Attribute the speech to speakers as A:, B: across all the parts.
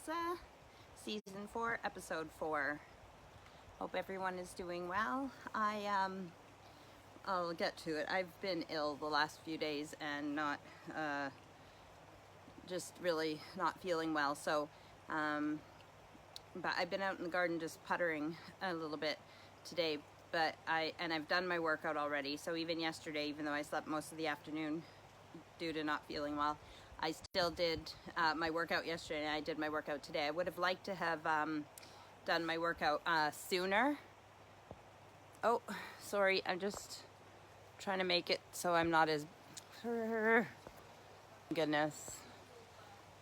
A: Lisa, Season 4, Episode 4. Hope everyone is doing well. I'll get to it. I've been ill the last few days and not, just really not feeling well. So, but I've been out in the garden just puttering a little bit today. But I've done my workout already. So even yesterday, even though I slept most of the afternoon due to not feeling well, I still did my workout yesterday, and I did my workout today. I would have liked to have done my workout sooner. Oh, sorry, I'm just trying to make it so I'm not as... Goodness.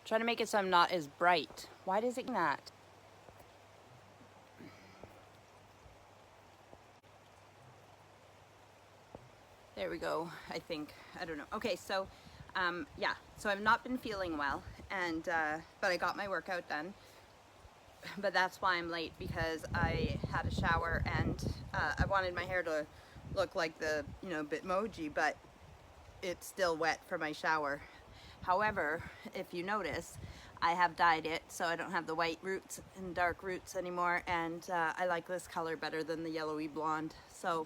A: Trying to make it so I'm not as bright. Why does it do that? There we go, I think. I don't know. Okay, so, yeah. So I've not been feeling well, and but I got my workout done. But that's why I'm late, because I had a shower, and I wanted my hair to look like the, Bitmoji, but it's still wet for my shower. However, if you notice, I have dyed it, so I don't have the white roots and dark roots anymore, and I like this color better than the yellowy blonde. So,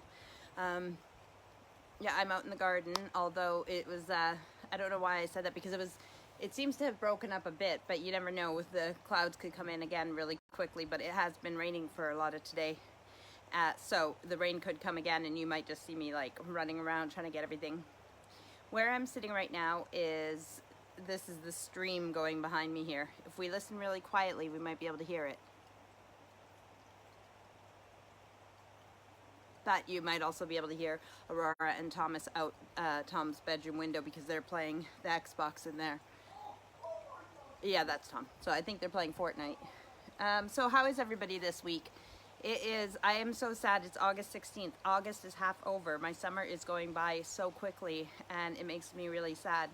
A: yeah, I'm out in the garden, although it was, I don't know why I said that, because it seems to have broken up a bit, but you never know. The clouds could come in again really quickly, but it has been raining for a lot of today. So the rain could come again, and you might just see me like running around trying to get everything. Where I'm sitting right now this is the stream going behind me here. If we listen really quietly, we might be able to hear it. But you might also be able to hear Aurora and Thomas out Tom's bedroom window, because they're playing the Xbox in there. Yeah, that's Tom. So I think they're playing Fortnite. So how is everybody this week? I am so sad. It's August 16th. August is half over. My summer is going by so quickly, and it makes me really sad.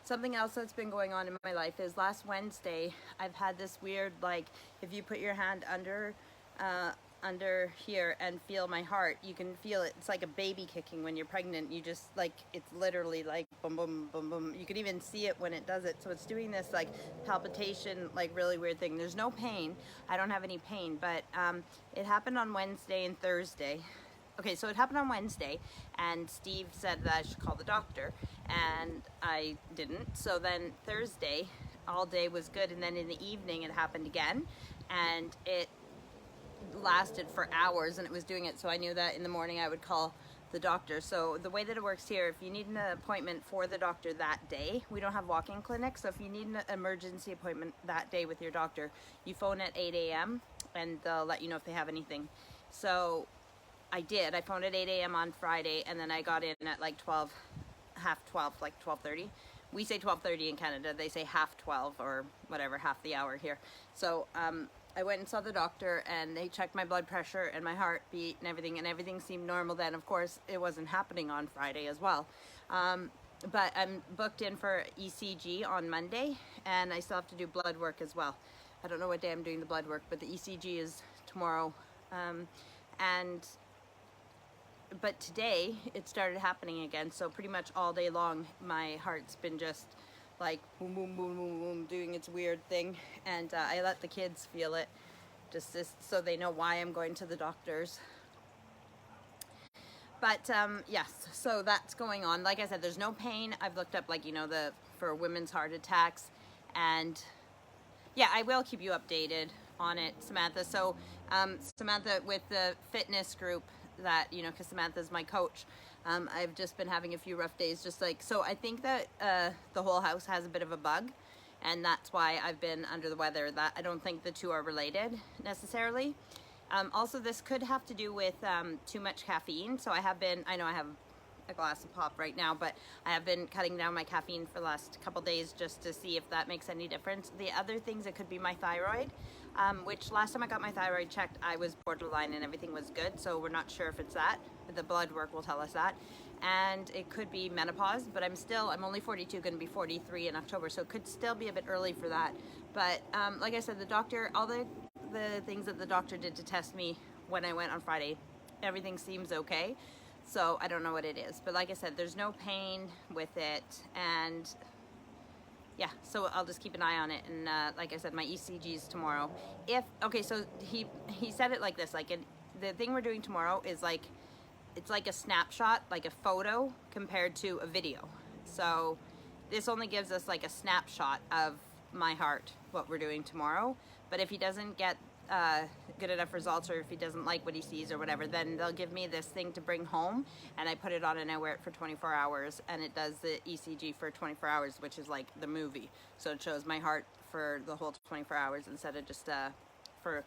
A: Something else that's been going on in my life is last Wednesday, I've had this weird, like, if you put your hand under here and feel my heart, you can feel it. It's like a baby kicking when you're pregnant. You just, like, it's literally like boom, boom, boom, boom. You can even see it when it does it. So it's doing this like palpitation, like really weird thing. There's no pain. I don't have any pain, but it happened on Wednesday and Thursday. Okay, so it happened on Wednesday, and Steve said that I should call the doctor, and I didn't. So then Thursday, all day was good, and then in the evening it happened again, and it lasted for hours, and it was doing it. So I knew that in the morning I would call the doctor. So the way that it works here, if you need an appointment for the doctor that day, we don't have walk-in clinics, so if you need an emergency appointment that day with your doctor, you phone at 8 a.m. and they'll let you know if they have anything. So I did. I phoned at 8 a.m. on Friday, and then I got in at like 12, half 12, like 12:30. We say 12:30 in Canada. They say half 12 or whatever, half the hour here. So I went and saw the doctor, and they checked my blood pressure and my heartbeat and everything seemed normal then. Of course, it wasn't happening on Friday as well. But I'm booked in for ECG on Monday, and I still have to do blood work as well. I don't know what day I'm doing the blood work, but the ECG is tomorrow. But today it started happening again, so pretty much all day long my heart's been just like boom, boom, boom, boom, boom, doing its weird thing, and I let the kids feel it, just so they know why I'm going to the doctors. But yes, so that's going on. Like I said, there's no pain. I've looked up, like, for women's heart attacks, and yeah, I will keep you updated on it, Samantha. So Samantha, with the fitness group that, because Samantha's my coach, I've just been having a few rough days, so I think that the whole house has a bit of a bug, and that's why I've been under the weather. That I don't think the two are related necessarily. Also, this could have to do with too much caffeine. So I know I have a glass of pop right now, but I have been cutting down my caffeine for the last couple days just to see if that makes any difference. The other things, it could be my thyroid, which last time I got my thyroid checked, I was borderline and everything was good, so we're not sure if it's that. The blood work will tell us that. And it could be menopause, but I'm only 42, going to be 43 in October, so it could still be a bit early for that. But like I said, the doctor, all the things that the doctor did to test me when I went on Friday, everything seems okay. So I don't know what it is, but like I said, there's no pain with it, and yeah, so I'll just keep an eye on it. And like I said, my ECG is tomorrow. Okay, so he said it like this, like the thing we're doing tomorrow is like, it's like a snapshot, like a photo compared to a video. So this only gives us like a snapshot of my heart, what we're doing tomorrow. But if he doesn't get good enough results, or if he doesn't like what he sees or whatever, then they'll give me this thing to bring home, and I put it on and I wear it for 24 hours, and it does the ECG for 24 hours, which is like the movie. So it shows my heart for the whole 24 hours instead of just for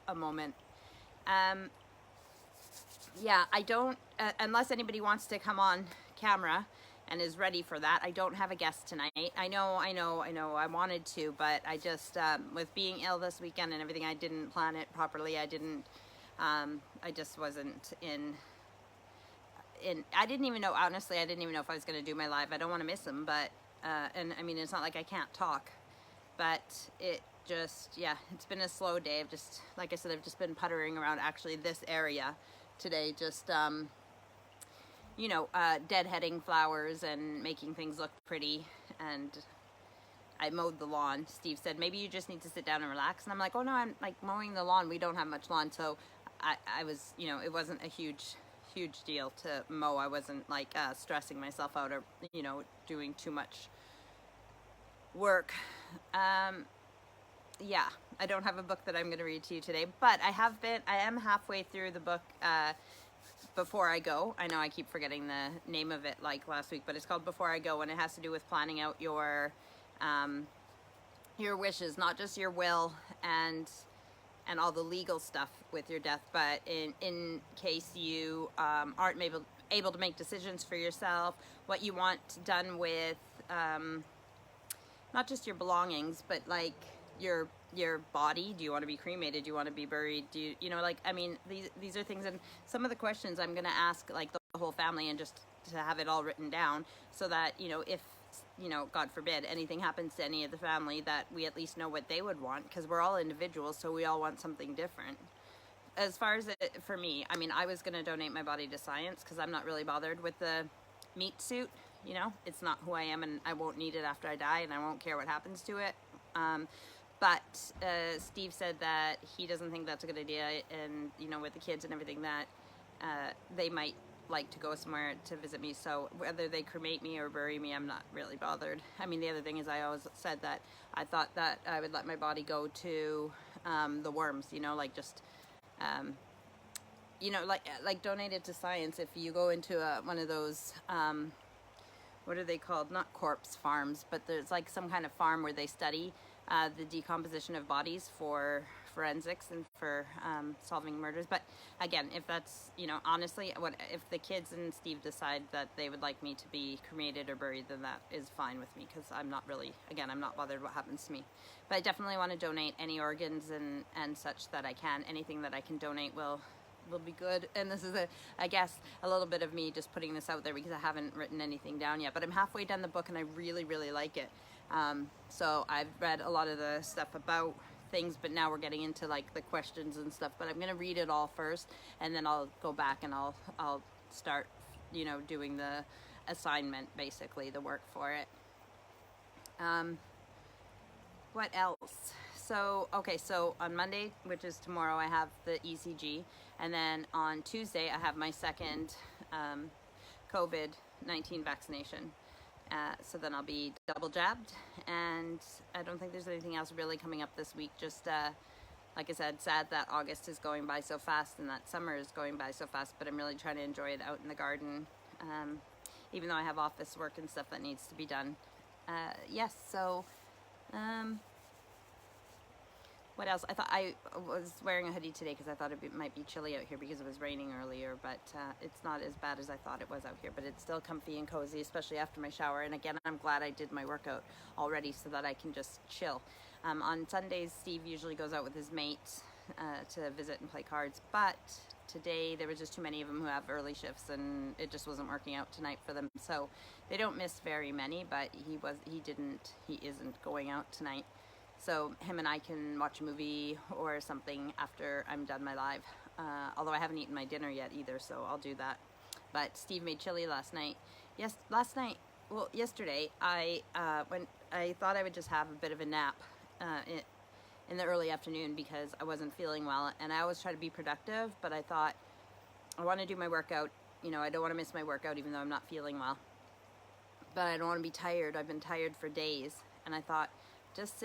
A: a moment. Yeah, I don't, unless anybody wants to come on camera and is ready for that. I don't have a guest tonight. I know, I wanted to, but I just, with being ill this weekend and everything, I didn't plan it properly. I just wasn't I didn't even know, honestly, I didn't even know if I was going to do my live. I don't want to miss them, but, and I mean, it's not like I can't talk, but it just, yeah, it's been a slow day. I've just, like I said, I've just been puttering around actually this area today, just, you know, deadheading flowers and making things look pretty. And I mowed the lawn. Steve said, maybe you just need to sit down and relax. And I'm like, oh no, I'm like mowing the lawn. We don't have much lawn. So I was, you know, it wasn't a huge deal to mow. I wasn't like stressing myself out or, you know, doing too much work. Yeah, I don't have a book that I'm going to read to you today, but I am halfway through the book, Before I Go. I know I keep forgetting the name of it like last week, but it's called Before I Go, and it has to do with planning out your wishes, not just your will and all the legal stuff with your death, but in case you aren't able to make decisions for yourself, what you want done with not just your belongings, but like your body. Do you want to be cremated? Do you want to be buried? Do you know, like, I mean, these are things, and some of the questions I'm going to ask like the whole family, and just to have it all written down, so that, you know, if, you know, God forbid anything happens to any of the family, that we at least know what they would want, because we're all individuals, so we all want something different. As far as it, for me, I mean, I was going to donate my body to science, because I'm not really bothered with the meat suit. You know, it's not who I am, and I won't need it after I die, and I won't care what happens to it. But Steve said that he doesn't think that's a good idea, and, you know, with the kids and everything, that they might like to go somewhere to visit me. So whether they cremate me or bury me, I'm not really bothered. I mean, the other thing is, I always said that I thought that I would let my body go to the worms, you know, like just, you know, like donated to science. If you go into one of those, what are they called? Not corpse farms, but there's like some kind of farm where they study the decomposition of bodies for forensics and for solving murders. But again, if that's, you know, honestly, if the kids and Steve decide that they would like me to be cremated or buried, then that is fine with me, because I'm not really, again, I'm not bothered what happens to me. But I definitely want to donate any organs and such that I can. Anything that I can donate will be good. And this is I guess a little bit of me just putting this out there, because I haven't written anything down yet, but I'm halfway done the book and I really like it. So I've read a lot of the stuff about things, but now we're getting into like the questions and stuff, but I'm going to read it all first, and then I'll go back and I'll start, you know, doing the assignment, basically the work for it. What else? So, okay, so on Monday, which is tomorrow, I have the ECG, and then on Tuesday, I have my second COVID-19 vaccination. So then I'll be double jabbed, and I don't think there's anything else really coming up this week. Just, like I said, sad that August is going by so fast and that summer is going by so fast, but I'm really trying to enjoy it out in the garden, even though I have office work and stuff that needs to be done. Yes, so... what else? I thought I was wearing a hoodie today because I thought it might be chilly out here because it was raining earlier, but it's not as bad as I thought it was out here, but it's still comfy and cozy, especially after my shower. And again, I'm glad I did my workout already so that I can just chill. On Sundays, Steve usually goes out with his mates to visit and play cards, but today there was just too many of them who have early shifts, and it just wasn't working out tonight for them. So they don't miss very many, but he isn't going out tonight. So him and I can watch a movie or something after I'm done my live. Although I haven't eaten my dinner yet either, so I'll do that. But Steve made chili last night. Yesterday I I thought I would just have a bit of a nap in the early afternoon because I wasn't feeling well, and I always try to be productive, but I thought I want to do my workout. You know, I don't want to miss my workout even though I'm not feeling well, but I don't want to be tired. I've been tired for days, and I thought just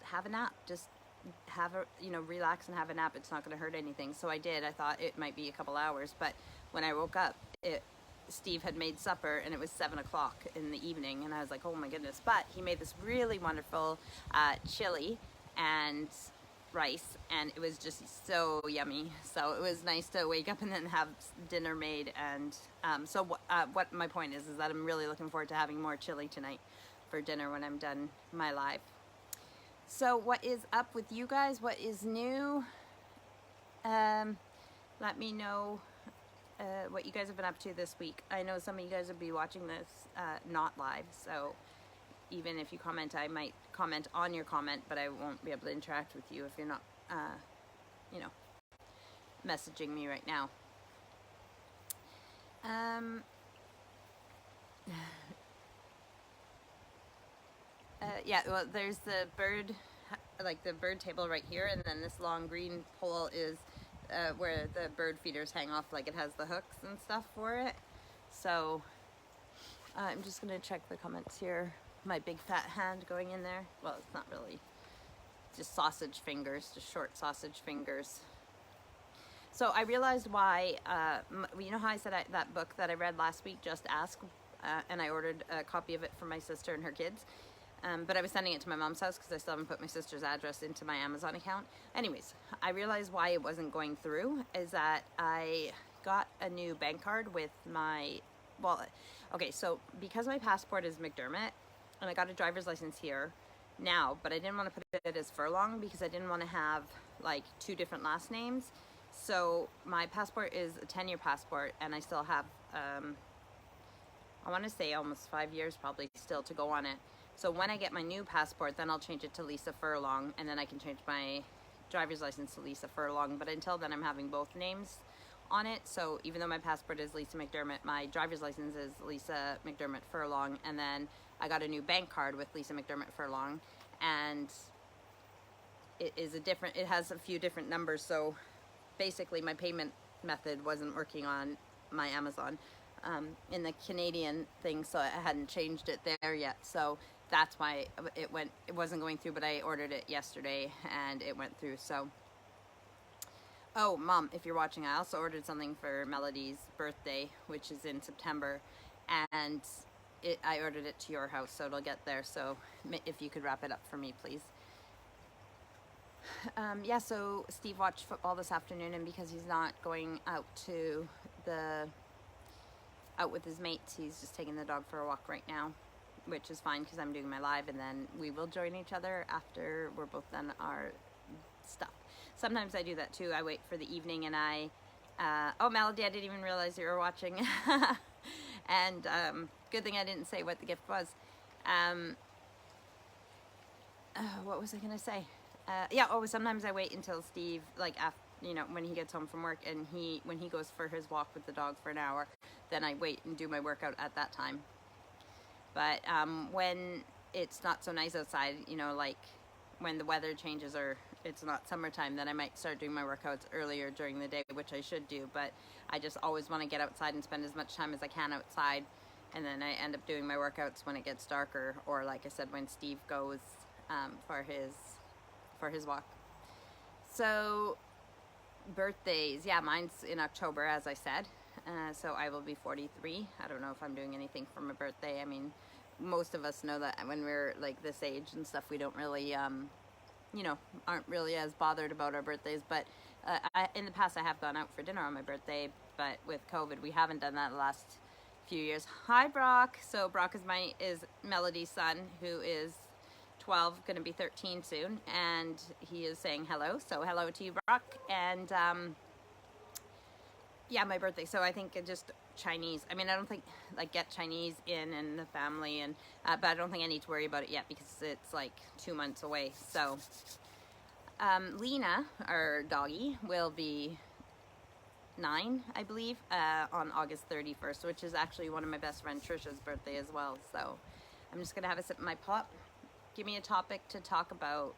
A: have a nap, just have a, you know, relax and have a nap. It's not going to hurt anything. So I did. I thought it might be a couple hours, but when I woke up, Steve had made supper and it was 7 o'clock in the evening, and I was like, oh my goodness. But he made this really wonderful chili and rice, and it was just so yummy. So it was nice to wake up and then have dinner made. And what my point is that I'm really looking forward to having more chili tonight for dinner when I'm done my live. So what is up with you guys? What is new? Let me know what you guys have been up to this week. I know some of you guys will be watching this not live, so even if you comment, I might comment on your comment, but I won't be able to interact with you if you're not, you know, messaging me right now. Yeah, well, there's the bird, like the bird table right here, and then this long green pole is where the bird feeders hang off, like it has the hooks and stuff for it. So I'm just gonna check the comments here. My big fat hand going in there. Well, it's not really, just sausage fingers, just short sausage fingers. So I realized why, you know how I said that book that I read last week, Just Ask, and I ordered a copy of it for my sister and her kids. But I was sending it to my mom's house because I still haven't put my sister's address into my Amazon account. Anyways, I realized why it wasn't going through is that I got a new bank card with my, well, okay, so because my passport is McDermott, and I got a driver's license here now, but I didn't want to put it as Furlong because I didn't want to have like 2 different last names. So my passport is a 10-year passport, and I still have, I want to say almost 5 years probably still to go on it. So when I get my new passport, then I'll change it to Lisa Furlong, and then I can change my driver's license to Lisa Furlong. But until then, I'm having both names on it. So even though my passport is Lisa McDermott, my driver's license is Lisa McDermott Furlong. And then I got a new bank card with Lisa McDermott Furlong, and it is it has a few different numbers. So basically my payment method wasn't working on my Amazon in the Canadian thing, so I hadn't changed it there yet. So that's why it wasn't going through, but I ordered it yesterday and it went through. So, oh, Mom, if you're watching, I also ordered something for Melody's birthday, which is in September, and I ordered it to your house, so it'll get there. So if you could wrap it up for me, please. Yeah, so Steve watched football this afternoon, and because he's not going out with his mates, he's just taking the dog for a walk right now, which is fine because I'm doing my live, and then we will join each other after we're both done our stuff. Sometimes I do that too. I wait for the evening, and oh, Melody, I didn't even realize you were watching. And good thing I didn't say what the gift was. What was I gonna say? Yeah, oh, sometimes I wait until Steve, like, after, you know, when he gets home from work, and when he goes for his walk with the dog for an hour, then I wait and do my workout at that time. But when it's not so nice outside, you know, like when the weather changes or it's not summertime, then I might start doing my workouts earlier during the day, which I should do. But I just always want to get outside and spend as much time as I can outside, and then I end up doing my workouts when it gets darker, or like I said, when Steve goes for his walk. So birthdays, yeah, mine's in October, as I said. So I will be 43. I don't know if I'm doing anything for my birthday. I mean, most of us know that when we're like this age and stuff, we don't really, you know, aren't really as bothered about our birthdays. But in the past, I have gone out for dinner on my birthday, but with COVID, we haven't done that the last few years. Hi, Brock. So Brock is Melody's son, who is 12, going to be 13 soon, and he is saying hello. So hello to you, Brock. And yeah, my birthday. So I think just Chinese. I mean, I don't think like get Chinese in the family, and but I don't think I need to worry about it yet because it's like 2 months away. So Lena, our doggy, will be 9, I believe, on August 31st, which is actually one of my best friend Trisha's birthday as well. So I'm just gonna have a sip of my pop. give me a topic to talk about.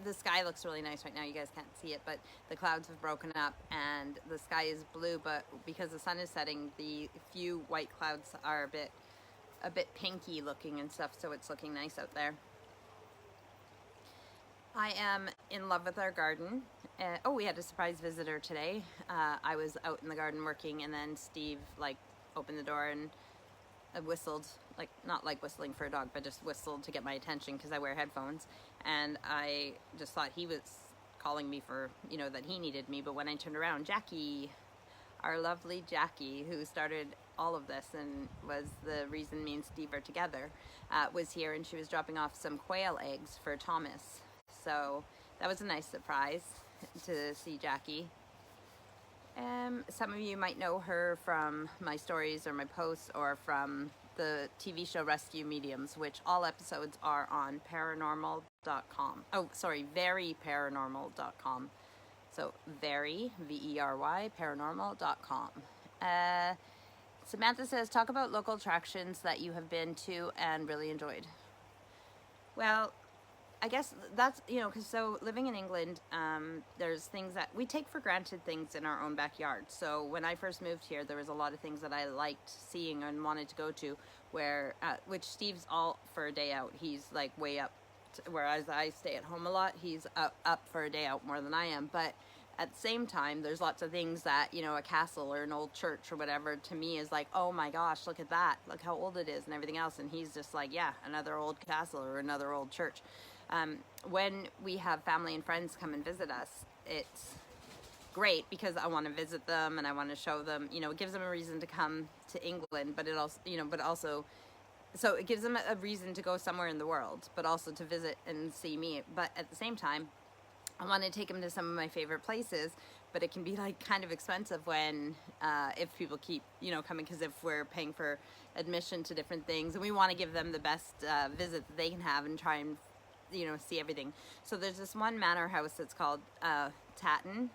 A: The sky looks really nice right now. You guys can't see it, but the clouds have broken up and the sky is blue, but because the sun is setting, the few white clouds are a bit pinky looking and stuff, so it's looking nice out there. I am in love with our garden. Oh, we had a surprise visitor today. I was out in the garden working, and then Steve opened the door and whistled, not like whistling for a dog, but just whistled to get my attention because I wear headphones, and I just thought he was calling me for, that he needed me. But when I turned around, Jackie, our lovely Jackie, who started all of this and was the reason me and Steve are together, was here, and she was dropping off some quail eggs for Thomas. So that was a nice surprise to see Jackie. Some of you might know her from my stories or my posts, or from the TV show Rescue Mediums, which all episodes are on paranormal.com. Oh, sorry, veryparanormal.com. So very, V-E-R-Y, paranormal.com. Samantha says, talk about local attractions that you have been to and really enjoyed. Well, I guess that's, because so living in England, there's things that we take for granted, things in our own backyard. So when I first moved here, there was a lot of things that I liked seeing and wanted to go to, which Steve's all for a day out. He's way up, whereas I stay at home a lot. He's up for a day out more than I am. But at the same time, there's lots of things that, a castle or an old church or whatever, to me is oh my gosh, look at that. Look how old it is and everything else. And he's just yeah, another old castle or another old church. When we have family and friends come and visit us, it's great because I want to visit them and I want to show them, it gives them a reason to come to England, but it also, so it gives them a reason to go somewhere in the world, but also to visit and see me. But at the same time, I want to take them to some of my favorite places, but it can be kind of expensive when, if people keep, coming, because if we're paying for admission to different things, and we want to give them the best visit that they can have and try and see everything. So there's this one manor house that's called Tatton.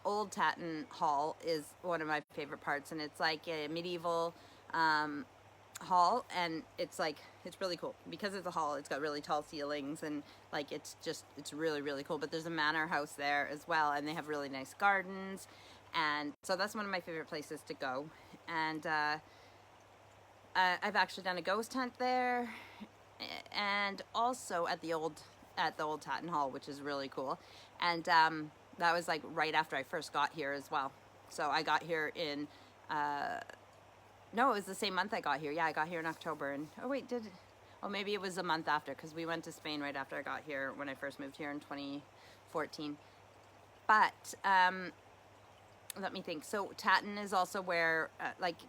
A: Old Tatton Hall is one of my favorite parts, and it's like a medieval hall, and it's really cool because it's a hall. It's got really tall ceilings, and it's really, really cool. But there's a manor house there as well, and they have really nice gardens, and so that's one of my favorite places to go. And I've actually done a ghost hunt there, and also at the old Tatton Hall, which is really cool. And that was right after I first got here as well. So I got here in no, it was the same month I got here. Yeah, I got here in October. And maybe it was a month after, because we went to Spain right after I got here when I first moved here in 2014. But let me think. So Tatton is also where,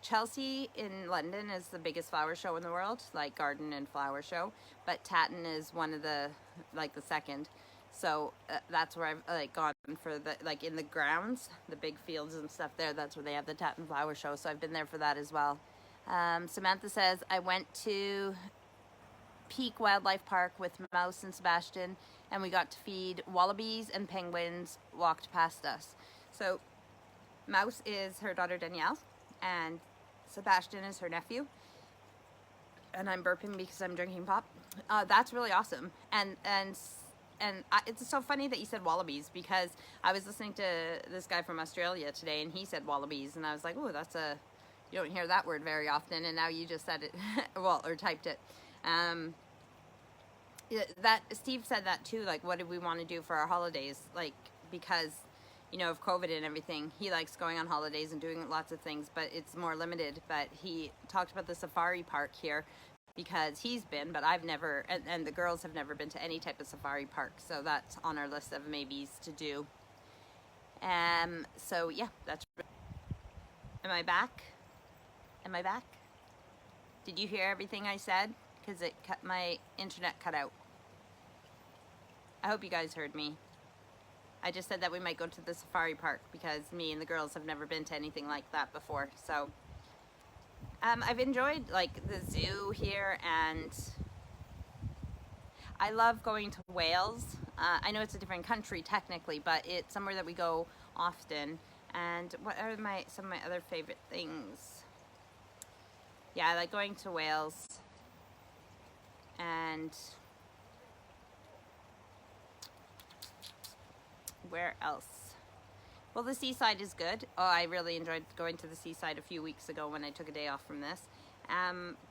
A: Chelsea in London is the biggest flower show in the world, garden and flower show. But Tatton is one of the, the second. So that's where I've gone for the, in the grounds, the big fields and stuff there. That's where they have the Tatton flower show. So I've been there for that as well. Samantha says, I went to Peak Wildlife Park with Mouse and Sebastian, and we got to feed wallabies, and penguins walked past us. So Mouse is her daughter Danielle, and Sebastian is her nephew. And I'm burping because I'm drinking pop. That's really awesome. And it's so funny that you said wallabies, because I was listening to this guy from Australia today, and he said wallabies, and I was like, oh, you don't hear that word very often, and now you just said it, or typed it. That Steve said that too, what do we want to do for our holidays, because of COVID and everything. He likes going on holidays and doing lots of things, but it's more limited. But he talked about the safari park here, because he's been, but I've never, and the girls have never been to any type of safari park. So that's on our list of maybes to do. So yeah, that's. Am I back? Am I back? Did you hear everything I said? Because my internet cut out. I hope you guys heard me. I just said that we might go to the safari park because me and the girls have never been to anything like that before. So I've enjoyed the zoo here, and I love going to Wales. I know it's a different country technically, but it's somewhere that we go often. And what are some of my other favorite things? Yeah, I like going to Wales. And where else? Well, the seaside is good. Oh, I really enjoyed going to the seaside a few weeks ago when I took a day off from this.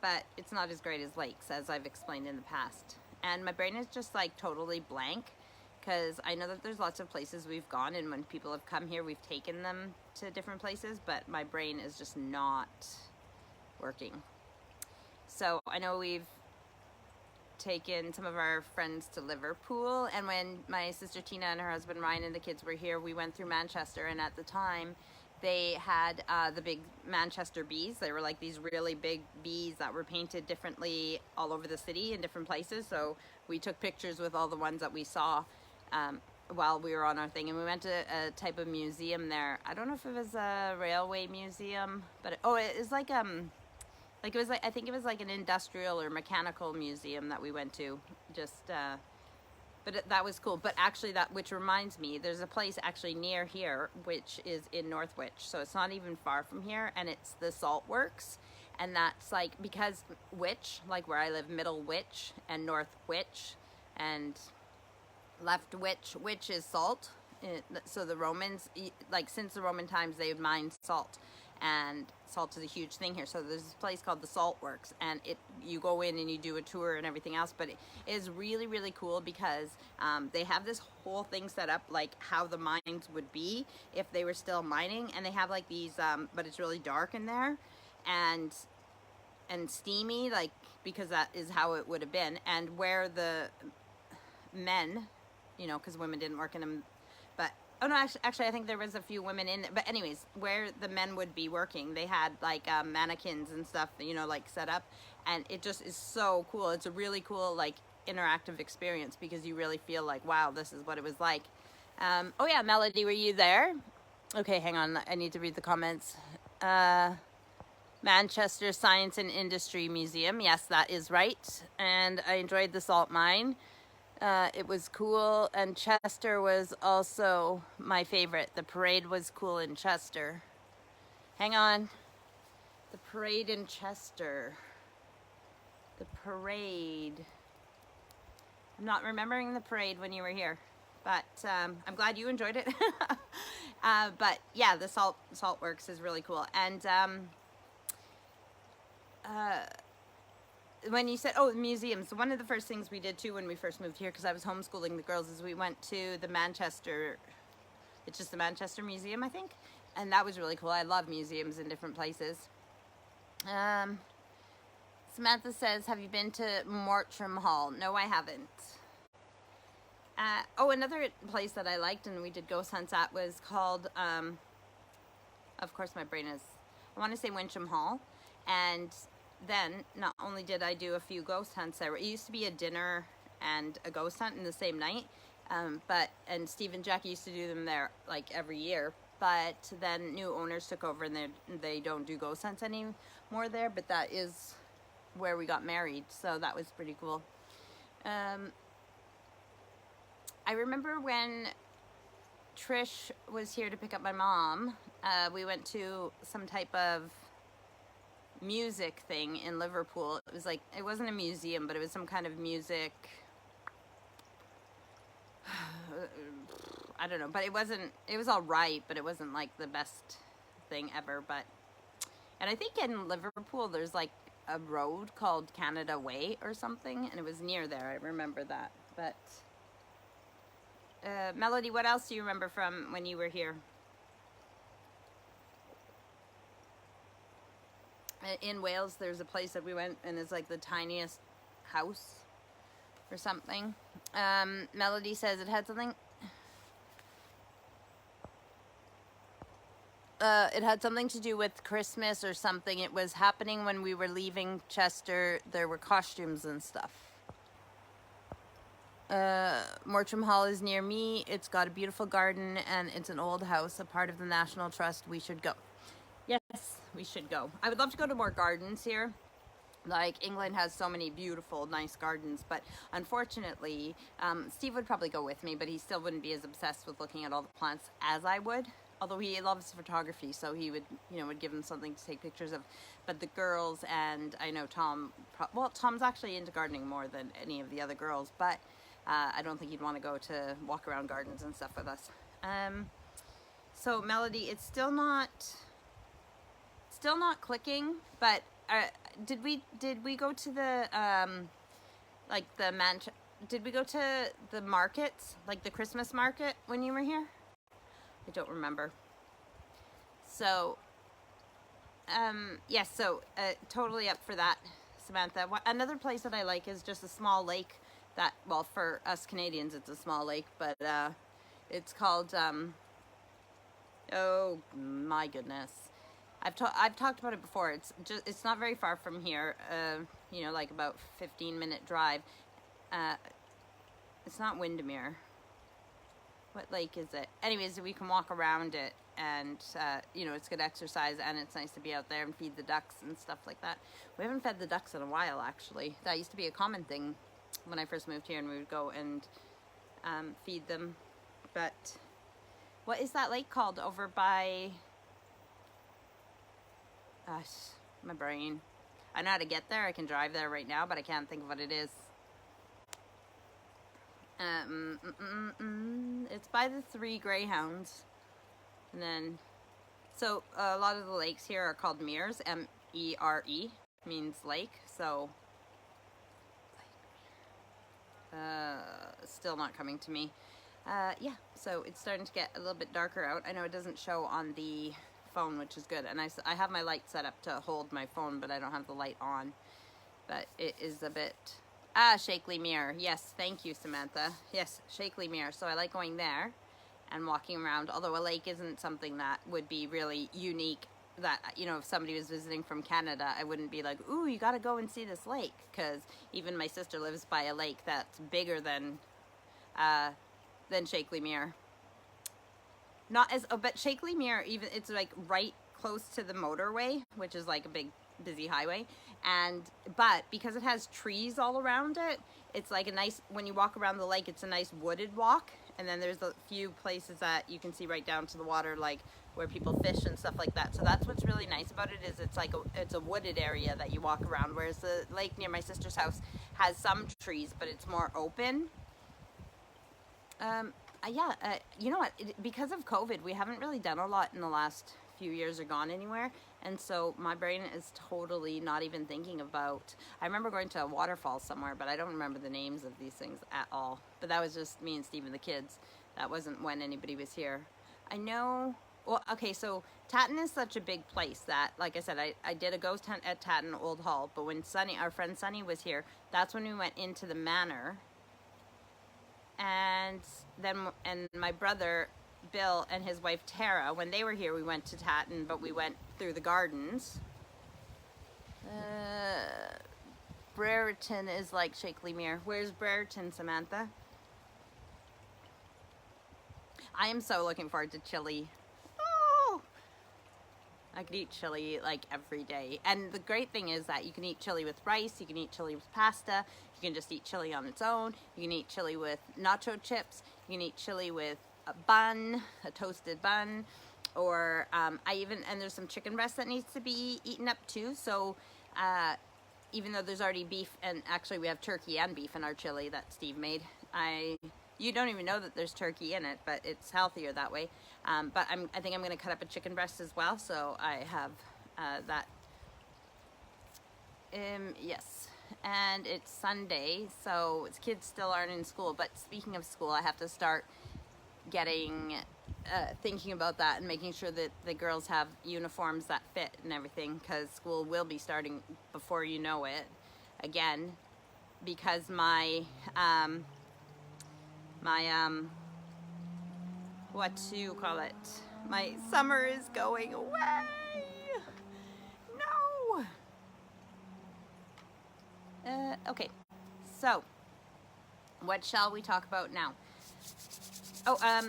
A: But it's not as great as lakes, as I've explained in the past. And my brain is just like totally blank, because I know that there's lots of places we've gone, and when people have come here, we've taken them to different places, but my brain is just not working. So I know we've taken some of our friends to Liverpool, and when my sister Tina and her husband Ryan and the kids were here, we went through Manchester, and at the time they had the big Manchester bees. They were like these really big bees that were painted differently all over the city in different places, so we took pictures with all the ones that we saw while we were on our thing. And we went to a type of museum there. I don't know if it was a railway museum, but it was like it was like, I think it was like an industrial or mechanical museum that we went to. But that was cool. But actually, which reminds me, there's a place actually near here, which is in Northwich. So it's not even far from here, and it's the Salt Works. And that's like, because Witch, like where I live, Middle Witch and North Witch and Left Witch, which is salt. So the Romans, like since the Roman times, they would mine salt. And salt is a huge thing here. So there's this place called the Salt Works, and you go in and you do a tour and everything else, but it is really, really cool because they have this whole thing set up like how the mines would be if they were still mining, and they have like these but it's really dark in there and steamy, like, because that is how it would have been. And where the men, because women didn't work in them, but oh no, actually I think there was a few women in there. But anyways, where the men would be working, they had like mannequins and stuff, like set up, and it just is so cool. It's a really cool like interactive experience because you really feel like, wow, this is what it was like. Oh yeah, Melody, were you there? Okay, hang on, I need to read the comments. Manchester Science and Industry Museum, yes, that is right. And I enjoyed the salt mine. It was cool, and Chester was also my favorite. The parade was cool in Chester. Hang on. The parade in Chester. The parade. I'm not remembering the parade when you were here, but I'm glad you enjoyed it. But yeah, the Salt Works is really cool. And when you said, museums, one of the first things we did too when we first moved here, because I was homeschooling the girls, is we went to the Manchester, it's just the Manchester Museum, I think, and that was really cool. I love museums in different places. Samantha says, have you been to Mortram Hall? No, I haven't. Another place that I liked and we did ghost hunts at was called, of course my brain is, I want to say Wincham Hall. And then not only did I do a few ghost hunts there, it used to be a dinner and a ghost hunt in the same night, and Steve and Jackie used to do them there like every year, but then new owners took over and they don't do ghost hunts anymore there, but that is where we got married, so that was pretty cool. I remember when Trish was here to pick up my mom, we went to some type of music thing in Liverpool. It was like, it wasn't a museum, but it was some kind of music, I don't know, but it was all right, but it wasn't like the best thing ever. And I think in Liverpool there's like a road called Canada Way or something, and it was near there. I remember that. But Melody, what else do you remember from when you were here? In Wales, there's a place that we went, and it's like the tiniest house or something. Melody says it had something. It had something to do with Christmas or something. It was happening when we were leaving Chester. There were costumes and stuff. Mortram Hall is near me. It's got a beautiful garden, and it's an old house, a part of the National Trust. We should go. Yes, we should go. I would love to go to more gardens here, Like, England has so many beautiful, nice gardens, but unfortunately, Steve would probably go with me, but he still wouldn't be as obsessed with looking at all the plants as I would. Although he loves photography, so he would, would give him something to take pictures of. But the girls, and I know Tom, well, Tom's actually into gardening more than any of the other girls, but I don't think he'd want to go to walk around gardens and stuff with us. So Melody, it's still not clicking, but did we go to the did we go to the markets, like the Christmas market, when you were here? I don't remember. So yes, so totally up for that, Samantha. Another place that I like is just a small lake that, well, for us Canadians it's a small lake, but it's called oh my goodness, I've talked about it before. It's not very far from here, like about 15-minute drive. It's not Windermere. What lake is it? Anyways, we can walk around it, and it's good exercise, and it's nice to be out there and feed the ducks and stuff like that. We haven't fed the ducks in a while, actually. That used to be a common thing when I first moved here, and we would go and feed them. But what is that lake called over by... Gosh, my brain. I know how to get there. I can drive there right now, but I can't think of what it is. It's by the Three Greyhounds. And then, so a lot of the lakes here are called meres. M-E-R-E means lake. So, still not coming to me. Yeah, so it's starting to get a little bit darker out. I know it doesn't show on the phone, which is good, and I have my light set up to hold my phone, but I don't have the light on. But it is a bit... Shakely Mere. Yes, thank you, Samantha. Yes, Shakely Mere. So I like going there and walking around, although a lake isn't something that would be really unique, that, if somebody was visiting from Canada, I wouldn't be like, ooh, you gotta go and see this lake, because even my sister lives by a lake that's bigger than Shakely Mere. Not as, but Shakely Mere, even, it's like right close to the motorway, which is like a big busy highway, but because it has trees all around it, it's like a nice, when you walk around the lake, it's a nice wooded walk, and then there's a few places that you can see right down to the water, like where people fish and stuff like that. So that's what's really nice about it, is it's a wooded area that you walk around, whereas the lake near my sister's house has some trees, but it's more open. You know what, because of COVID, we haven't really done a lot in the last few years or gone anywhere, and so my brain is totally not even thinking about... I remember going to a waterfall somewhere, but I don't remember the names of these things at all. But that was just me and Steve and the kids. That wasn't when anybody was here. I know... Well, okay, so Tatton is such a big place that, like I said, I did a ghost hunt at Tatton Old Hall, but when our friend Sunny was here, that's when we went into the manor. And my brother Bill and his wife Tara, when they were here, we went to Tatton, but we went through the gardens. Brereton is like Shakely Mere. Where's Brereton, Samantha? I am so looking forward to chili. Oh! I could eat chili like every day. And the great thing is that you can eat chili with rice, you can eat chili with pasta, you can just eat chili on its own, you can eat chili with nacho chips, you can eat chili with a bun, a toasted bun, or and there's some chicken breast that needs to be eaten up too. So even though there's already beef, and actually we have turkey and beef in our chili that Steve made, you don't even know that there's turkey in it, but it's healthier that way. But I think I'm going to cut up a chicken breast as well, so I have that. Yes, and it's Sunday, so kids still aren't in school. But speaking of school, I have to start thinking about that and making sure that the girls have uniforms that fit and everything, because school will be starting before you know it again, because my my summer is going away. No. Okay, so what shall we talk about now?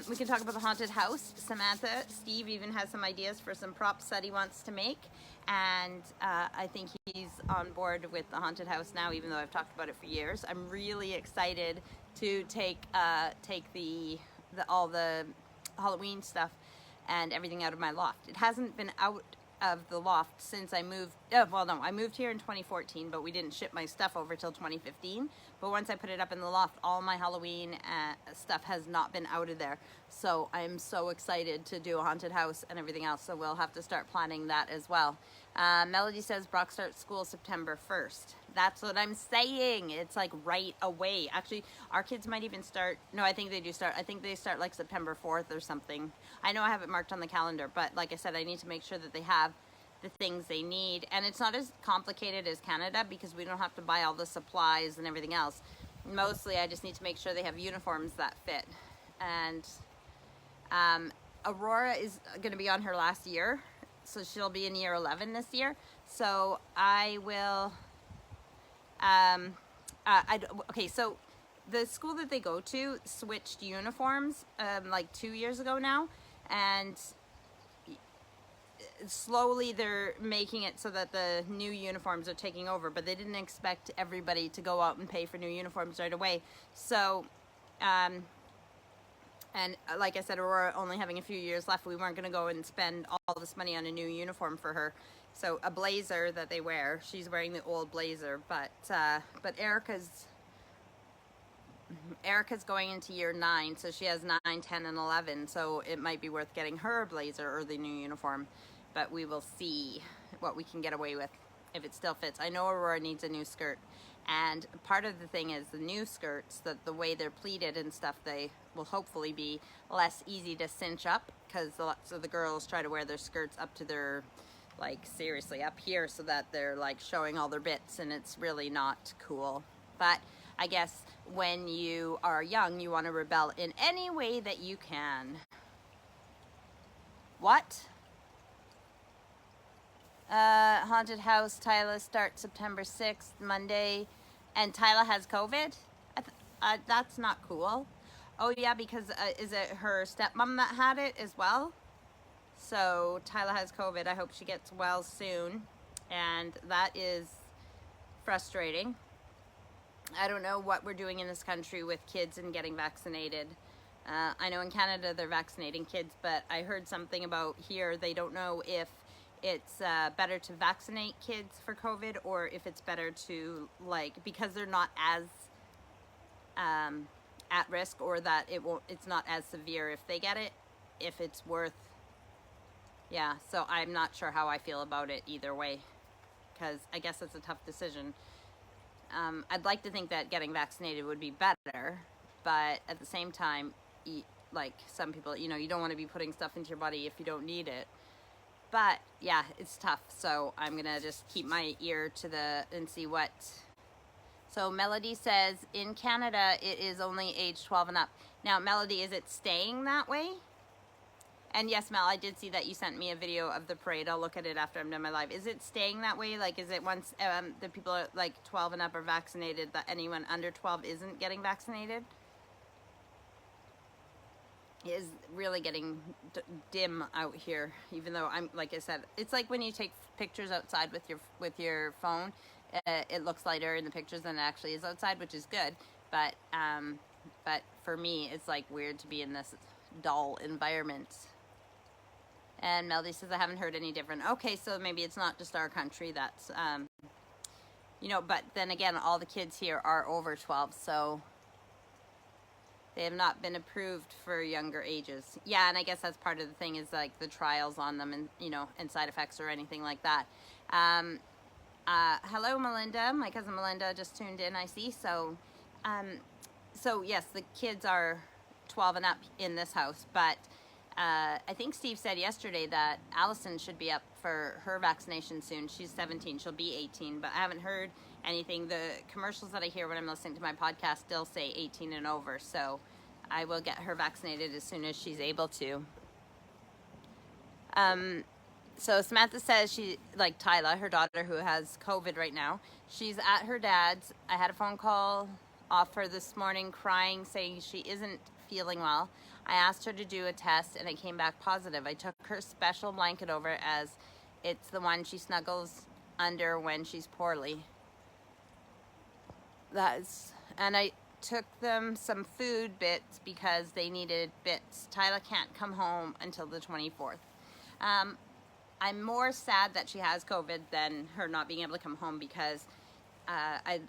A: We can talk about the haunted house. Samantha, Steve even has some ideas for some props that he wants to make, and I think he's on board with the haunted house now, even though I've talked about it for years. I'm really excited to take all the Halloween stuff and everything out of my loft. It hasn't been out of the loft since I moved. Well, no, I moved here in 2014, but we didn't ship my stuff over till 2015. But once I put it up in the loft, all my Halloween stuff has not been out of there. So I'm so excited to do a haunted house and everything else. So we'll have to start planning that as well. Melody says Brock starts school September 1st. That's what I'm saying. It's like right away. Actually, our kids might even start. No, I think they do start. I think they start like September 4th or something. I know I have it marked on the calendar, but like I said, I need to make sure that they have the things they need. And it's not as complicated as Canada because we don't have to buy all the supplies and everything else. Mostly, I just need to make sure they have uniforms that fit. And Aurora is going to be on her last year. So she'll be in year 11 this year. So I will, okay, so the school that they go to switched uniforms like 2 years ago now. And slowly they're making it so that the new uniforms are taking over. But they didn't expect everybody to go out and pay for new uniforms right away. So, and like I said, Aurora only having a few years left, we weren't going to go and spend all this money on a new uniform for her. So a blazer that they wear, she's wearing the old blazer, but Erica's going into year 9, so she has 9, 10, and 11, so it might be worth getting her a blazer or the new uniform, but we will see what we can get away with if it still fits. I know Aurora needs a new skirt. And part of the thing is the new skirts, that the way they're pleated and stuff, they will hopefully be less easy to cinch up because lots of the girls try to wear their skirts up to their, like, seriously up here so that they're like showing all their bits, and it's really not cool. But I guess when you are young, you want to rebel in any way that you can. What? Haunted house, Tyla starts September 6th, Monday. And Tyla has COVID? That's not cool. Oh yeah, because is it her stepmom that had it as well? So Tyla has COVID. I hope she gets well soon. And that is frustrating. I don't know what we're doing in this country with kids and getting vaccinated. I know in Canada they're vaccinating kids, but I heard something about here they don't know if it's better to vaccinate kids for COVID or if it's better to, like, because they're not as at risk, or that it's not as severe if they get it, if it's worth, yeah, so I'm not sure how I feel about it either way, because I guess it's a tough decision. I'd like to think that getting vaccinated would be better, but at the same time, like some people, you know, you don't want to be putting stuff into your body if you don't need it. But yeah, it's tough, so I'm gonna just keep my ear to and see what. So Melody says in Canada it is only age 12 and up. Now Melody, is it staying that way? And yes, Mel, I did see that you sent me a video of the parade. I'll look at it after I'm done my live. Is it staying that way? Like, is it once the people are like 12 and up are vaccinated, that anyone under 12 isn't getting vaccinated? Is really getting dim out here, even though I'm, like I said, it's like when you take pictures outside with your phone, it looks lighter in the pictures than it actually is outside, which is good, but for me it's like weird to be in this dull environment. And Melody says I haven't heard any different. Okay, so maybe it's not just our country that's you know, but then again, all the kids here are over 12, so they have not been approved for younger ages. Yeah, and I guess that's part of the thing, is like the trials on them, and, you know, and side effects or anything like that. Hello, Melinda. My cousin Melinda just tuned in, I see. So, so yes, the kids are 12 and up in this house, but I think Steve said yesterday that Allison should be up for her vaccination soon. She's 17. She'll be 18, but I haven't heard anything. The commercials that I hear when I'm listening to my podcast still say 18 and over, so I will get her vaccinated as soon as she's able to. So Samantha says she, like Tyla, her daughter who has COVID right now, she's at her dad's. I had a phone call off her this morning crying, saying she isn't feeling well. I asked her to do a test and it came back positive. I took her special blanket over as it's the one she snuggles under when she's poorly. And I took them some food bits because they needed bits. Tyler can't come home until the 24th. I'm more sad that she has COVID than her not being able to come home because I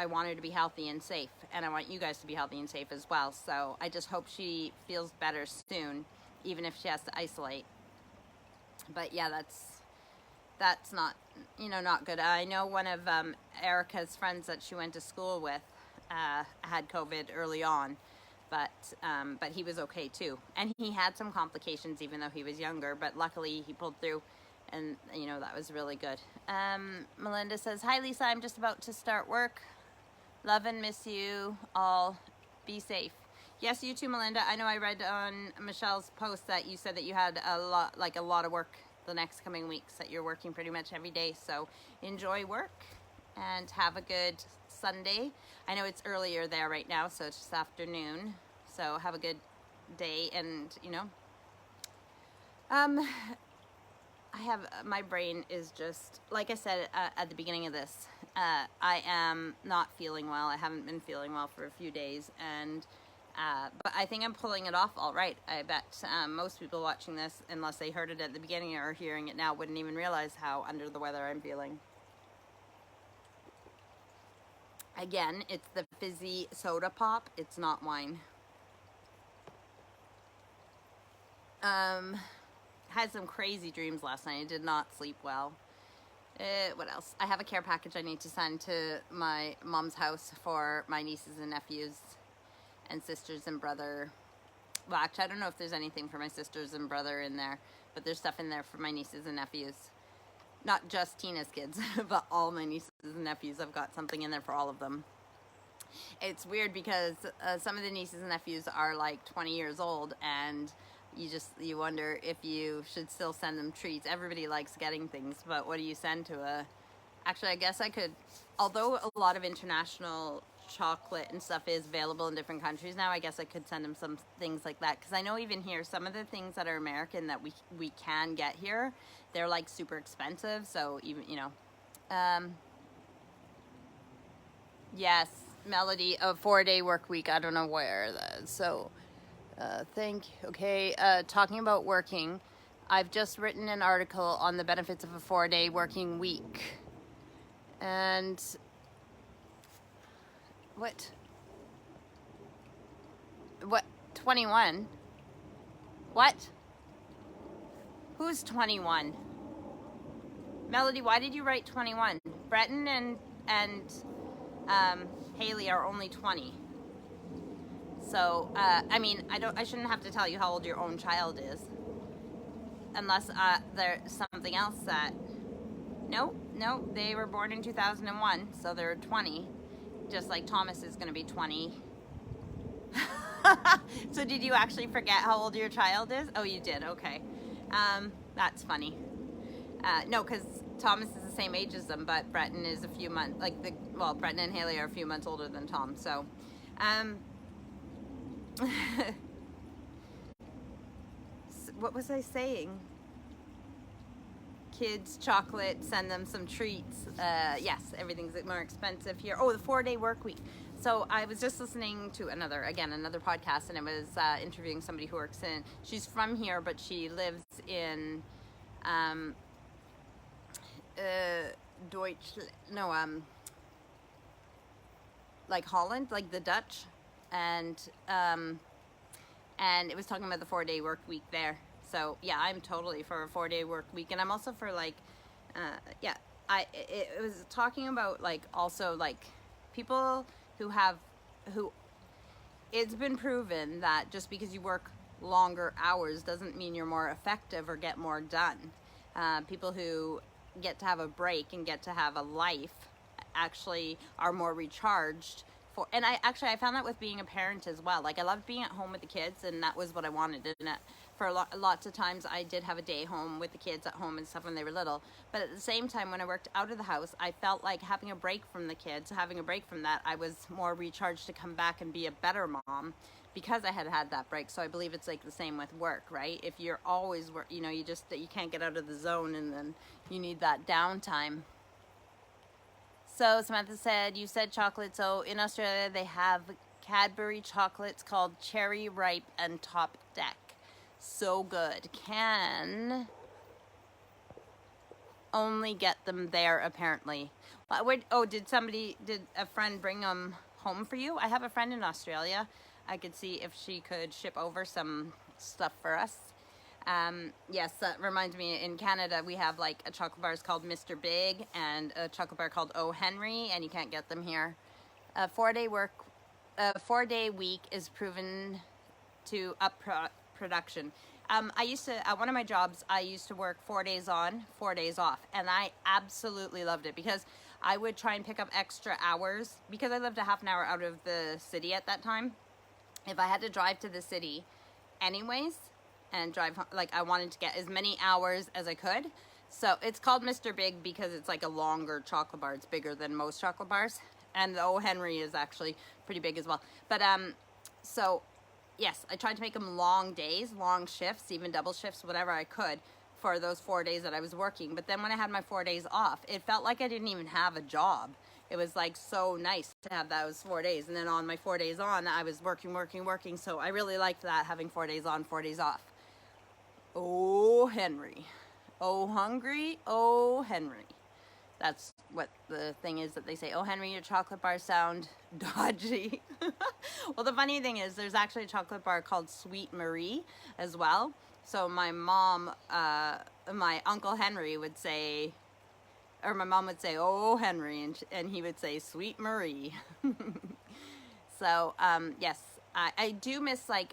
A: want her to be healthy and safe, and I want you guys to be healthy and safe as well. So I just hope she feels better soon, even if she has to isolate. But yeah, that's not, not good. I know one of Erica's friends that she went to school with had COVID early on, but he was okay too, and he had some complications even though he was younger, but luckily he pulled through, and that was really good. Melinda says, hi Lisa, I'm just about to start work. Love and miss you all. Be safe. Yes, you too, Melinda. I know I read on Michelle's post that you said that you had a lot of work the next coming weeks, that you're working pretty much every day, so enjoy work and have a good Sunday. I know it's earlier there right now, so it's just afternoon, so have a good day. And my brain is just, like I said at the beginning of this, I am not feeling well. I haven't been feeling well for a few days, and but I think I'm pulling it off all right. I bet most people watching this, unless they heard it at the beginning or hearing it now, wouldn't even realize how under the weather I'm feeling. Again, it's the fizzy soda pop. It's not wine. Had some crazy dreams last night. I did not sleep well. What else? I have a care package I need to send to my mom's house for my nieces and nephews and sisters and brother. Well, actually, I don't know if there's anything for my sisters and brother in there, but there's stuff in there for my nieces and nephews. Not just Tina's kids, but all my nieces and nephews. I've got something in there for all of them. It's weird because some of the nieces and nephews are like 20 years old, and you wonder if you should still send them treats. Everybody likes getting things, but what do you send to a... Actually, I guess I could, although a lot of international chocolate and stuff is available in different countries now, I guess I could send them some things like that, because I know even here some of the things that are American that we can get here, they're like super expensive. So even yes, Melody, a 4-day work week. I don't know where that is. So thank you. Okay, talking about working, I've just written an article on the benefits of a 4-day working week. And what 21? What? Who's 21? Melody, why did you write 21? Breton and Haley are only 20. So I mean, I shouldn't have to tell you how old your own child is, unless there's something else that... No, they were born in 2001, so they're 20, just like Thomas is going to be 20. So did you actually forget how old your child is? Oh, you did, okay. That's funny. No, because Thomas is the same age as them, but Breton is a few months, Breton and Haley are a few months older than Tom, so... What was I saying? Kids, chocolate, send them some treats. Yes, everything's more expensive here. Oh, the 4-day work week. So I was just listening to another podcast, and it was interviewing somebody who works in... She's from here, but she lives in like Holland, like the Dutch, and it was talking about the 4-day work week there. So yeah, I'm totally for a 4-day work week, and I'm also for like, it was talking about like also like people who it's been proven that just because you work longer hours doesn't mean you're more effective or get more done. People who get to have a break and get to have a life actually are more recharged. I found that with being a parent as well. Like, I loved being at home with the kids, and that was what I wanted. And at for lots of times I did have a day home with the kids at home and stuff when they were little. But at the same time, when I worked out of the house, I felt like having a break from the kids, having a break from that, I was more recharged to come back and be a better mom because I had had that break. So I believe it's like the same with work, right? If you're always work, you know, you can't get out of the zone, and then you need that downtime. So Samantha said, you said chocolate. So in Australia, they have Cadbury chocolates called Cherry Ripe and Top Deck. So good. Can only get them there, apparently. Oh, did a friend bring them home for you? I have a friend in Australia. I could see if she could ship over some stuff for us. Yes, that reminds me, in Canada we have like a chocolate bars called Mr. Big and a chocolate bar called O. Henry, and you can't get them here. A 4-day week is proven to up production. I used to, at one of my jobs, I used to work 4 days on, 4 days off, and I absolutely loved it because I would try and pick up extra hours because I lived a half an hour out of the city at that time. If I had to drive to the city anyways and drive, like, I wanted to get as many hours as I could. So it's called Mr. Big because it's like a longer chocolate bar. It's bigger than most chocolate bars. And the O. Henry is actually pretty big as well. But so yes, I tried to make them long days, long shifts, even double shifts, whatever I could for those 4 days that I was working. But then when I had my 4 days off, it felt like I didn't even have a job. It was like so nice to have those 4 days. And then on my 4 days on, I was working. So I really liked that, having 4 days on, 4 days off. Oh, Henry. Oh, hungry. Oh, Henry. That's what the thing is that they say. Oh, Henry, your chocolate bars sound dodgy. Well, the funny thing is there's actually a chocolate bar called Sweet Marie as well. So my mom, my Uncle Henry would say, or my mom would say, oh, Henry, and he would say, Sweet Marie. So, yes, I do miss, like,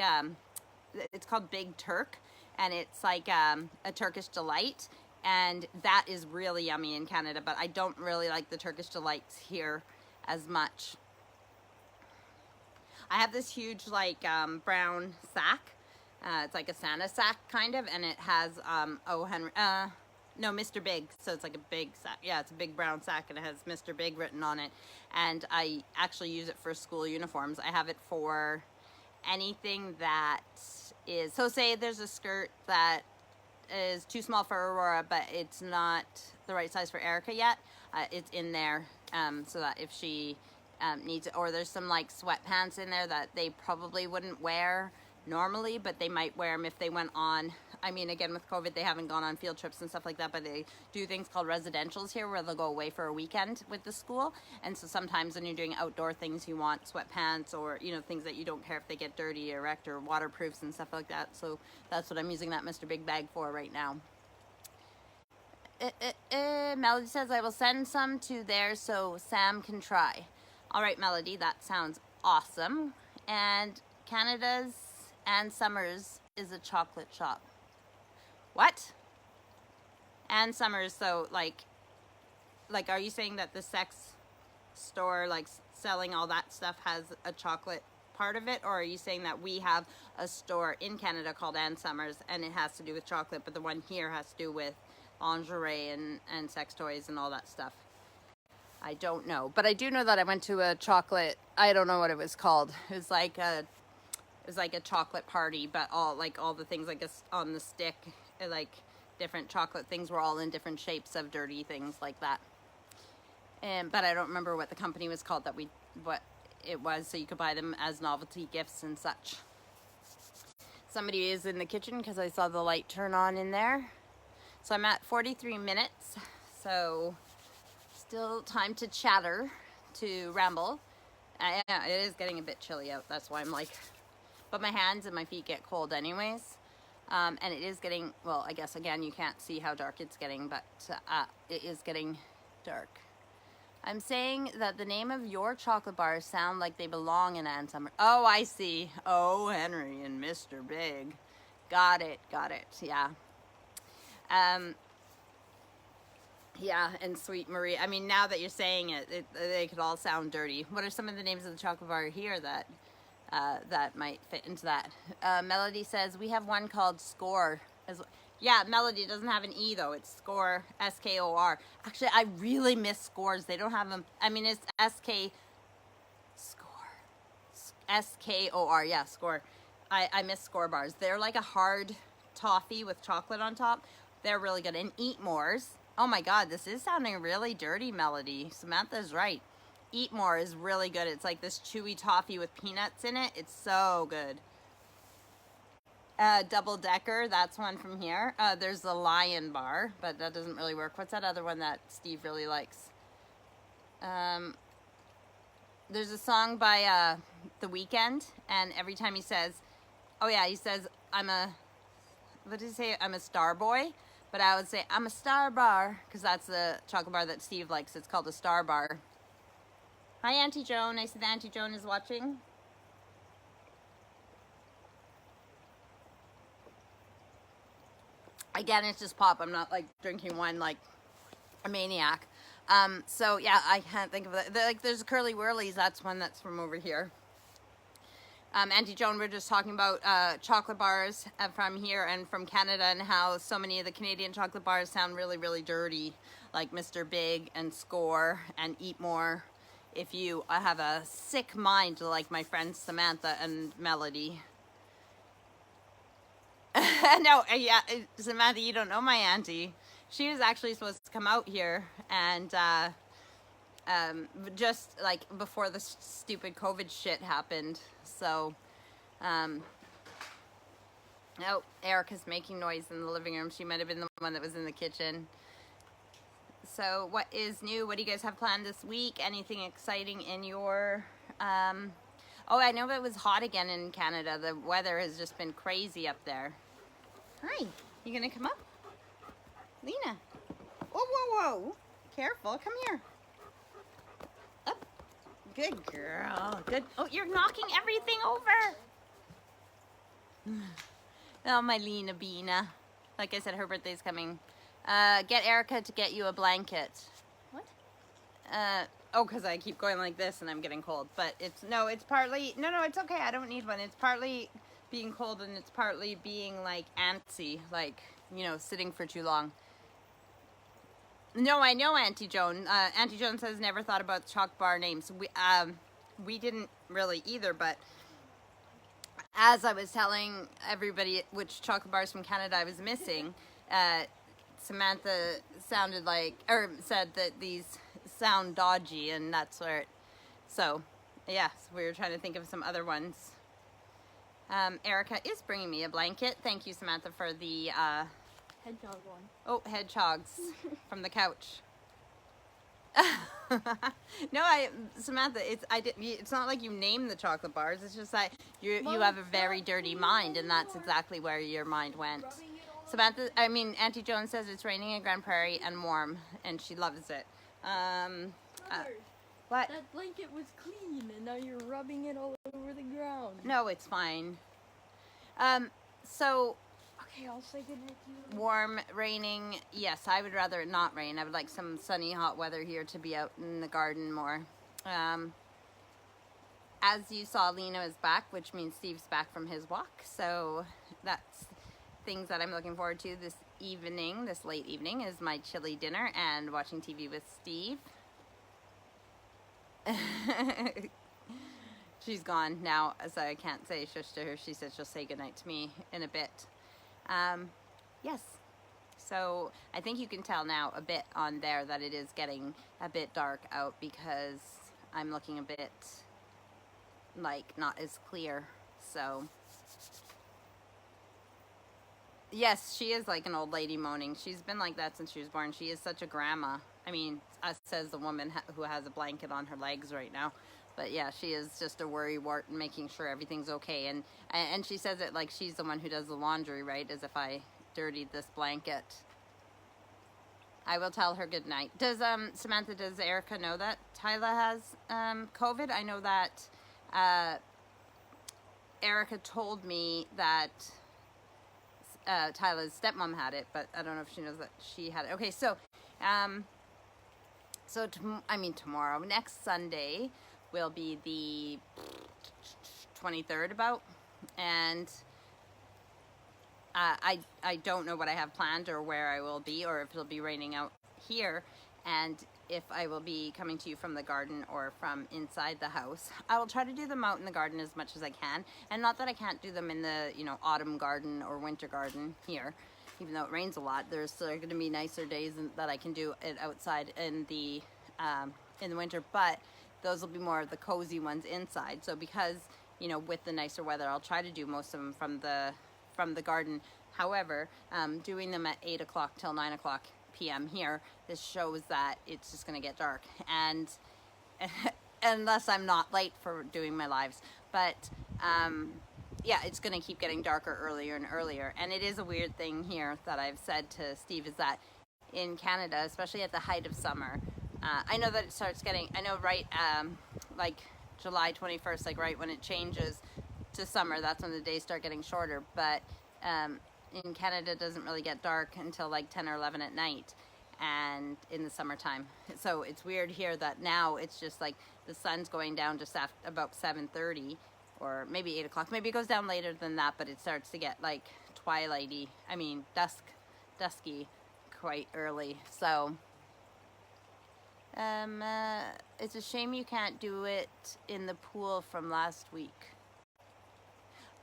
A: it's called Big Turk, and it's like a Turkish delight. And that is really yummy in Canada, but I don't really like the Turkish delights here as much. I have this huge, like, brown sack. It's like a Santa sack, kind of, and it has, oh, Henry, no, Mr. Big, so it's like a big sack. Yeah, it's a big brown sack, and it has Mr. Big written on it. And I actually use it for school uniforms. I have it for anything that is, so say there's a skirt that is too small for Aurora, but it's not the right size for Erica yet. It's in there, so that if she needs it, or there's some like sweatpants in there that they probably wouldn't wear normally, but they might wear them if they went on. I mean, again, with COVID, they haven't gone on field trips and stuff like that, but they do things called residentials here where they'll go away for a weekend with the school. And so sometimes when you're doing outdoor things, you want sweatpants or, you know, things that you don't care if they get dirty or wrecked, or waterproofs and stuff like that. So that's what I'm using that Mr. Big bag for right now. Melody says, I will send some to there so Sam can try. All right, Melody, that sounds awesome. And Canada's Ann Summers is a chocolate shop. What? Ann Summers, so like, are you saying that the sex store, like selling all that stuff, has a chocolate part of it? Or are you saying that we have a store in Canada called Ann Summers and it has to do with chocolate, but the one here has to do with lingerie and sex toys and all that stuff? I don't know, but I do know that I went to a chocolate, I don't know what it was called. It was like a chocolate party, but all the things like on the stick, like different chocolate things were all in different shapes of dirty things like that. But I don't remember what the company was called what it was, so you could buy them as novelty gifts and such. Somebody is in the kitchen because I saw the light turn on in there. So I'm at 43 minutes, so still time to chatter, to ramble. Yeah, it is getting a bit chilly out, that's why I'm like, but my hands and my feet get cold anyways. And it is getting, well, I guess again, you can't see how dark it's getting, but it is getting dark. I'm saying that the name of your chocolate bars sound like they belong in Ann Summers. Oh, I see. Oh, Henry and Mr. Big. Got it, yeah. Yeah, and Sweet Marie. I mean, now that you're saying it, they could all sound dirty. What are some of the names of the chocolate bar here that that might fit into that. Melody says, we have one called Score. Yeah, Melody doesn't have an E though. It's Skor, S-K-O-R. Actually, I really miss Skors. They don't have them. I mean, it's S-K-O-R. Yeah, Skor. I miss Skor bars. They're like a hard toffee with chocolate on top. They're really good. And Eat More's. Oh my God, this is sounding really dirty, Melody. Samantha's right. Eat More is really good. It's like this chewy toffee with peanuts in it. It's so good. Double Decker, that's one from here. There's the Lion Bar, but that doesn't really work. What's that other one that Steve really likes? There's a song by The Weeknd, and every time he says, oh yeah, he says, what did he say? I'm a star boy. But I would say, I'm a star bar, because that's the chocolate bar that Steve likes. It's called a star bar. Hi, Auntie Joan. I see that Auntie Joan is watching. Again, it's just pop. I'm not like drinking wine like a maniac. So yeah, I can't think of it. Like there's Curly Whirlies. That's one that's from over here. Auntie Joan, we're just talking about chocolate bars from here and from Canada, and how so many of the Canadian chocolate bars sound really, really dirty, like Mr. Big and Score and Eat More. If you have a sick mind like my friends Samantha and Melody. No, yeah, Samantha, you don't know my auntie. She was actually supposed to come out here, and just like before the stupid COVID shit happened. So, oh, Erica's making noise in the living room. She might have been the one that was in the kitchen. So, what is new? What do you guys have planned this week? Anything exciting in your... Oh, I know it was hot again in Canada. The weather has just been crazy up there. Hi, you gonna come up? Lena. Whoa, whoa, whoa. Careful, come here. Up. Good girl. Good. Oh, you're knocking everything over. Oh, my Lena Beena. Like I said, her birthday's coming. Get Erica to get you a blanket. What? Oh, because I keep going like this and I'm getting cold. But it's partly, no, it's okay. I don't need one. It's partly being cold, and it's partly being like antsy, like, you know, sitting for too long. No, I know Auntie Joan. Auntie Joan says never thought about chalk bar names. We didn't really either, but as I was telling everybody which chocolate bars from Canada I was missing, Samantha sounded like, or said that these sound dodgy, and that's where it, so yeah, so we were trying to think of some other ones. Erica is bringing me a blanket. Thank you, Samantha, for the
B: hedgehog one.
A: Oh, hedgehogs from the couch. No, Samantha, it's not like you name the chocolate bars. It's just that you have a very dirty mind, and that's exactly where your mind went. Samantha, Auntie Joan says it's raining in Grand Prairie and warm, and she loves it. What?
B: That blanket was clean, and now you're rubbing it all over the ground.
A: No, it's fine. So,
B: okay, I'll say goodnight to you.
A: Warm, raining. Yes, I would rather it not rain. I would like some sunny, hot weather here to be out in the garden more. As you saw, Lena is back, which means Steve's back from his walk. So that's things that I'm looking forward to this evening, this late evening, is my chili dinner and watching TV with Steve. She's gone now, so I can't say shush to her. She said she'll say goodnight to me in a bit. Yes, so I think you can tell now a bit on there that it is getting a bit dark out, because I'm looking a bit like not as clear. So yes, she is like an old lady moaning. She's been like that since she was born. She is such a grandma. I mean, says the woman who has a blanket on her legs right now. But yeah, she is just a worrywart and making sure everything's okay. And she says it like she's the one who does the laundry, right? As if I dirtied this blanket. I will tell her good night. Does Samantha, does Erica know that Tyla has COVID? I know that Erica told me that Tyla's stepmom had it, but I don't know if she knows that she had it. Okay, so tomorrow, next Sunday will be the 23rd about, and I don't know what I have planned or where I will be, or if it'll be raining out here, and if I will be coming to you from the garden or from inside the house. I will try to do them out in the garden as much as I can, and not that I can't do them in the, you know, autumn garden or winter garden here. Even though it rains a lot, there's still going to be nicer days that I can do it outside in the winter, but those will be more of the cozy ones inside. So because, you know, with the nicer weather, I'll try to do most of them from the garden. However, doing them at 8 o'clock till 9 o'clock p.m. here, this shows that it's just going to get dark, and unless I'm not late for doing my lives, but yeah, it's going to keep getting darker earlier and earlier. And it is a weird thing here that I've said to Steve, is that in Canada, especially at the height of summer, I know that it starts getting, I know right like July 21st, like right when it changes to summer, that's when the days start getting shorter. But in Canada, it doesn't really get dark until like 10 or 11 at night, and in the summertime. So it's weird here that now it's just like the sun's going down just after about 7:30, or maybe 8 o'clock. Maybe it goes down later than that, but it starts to get like twilighty, I mean dusky quite early. So it's a shame you can't do it in the pool from last week.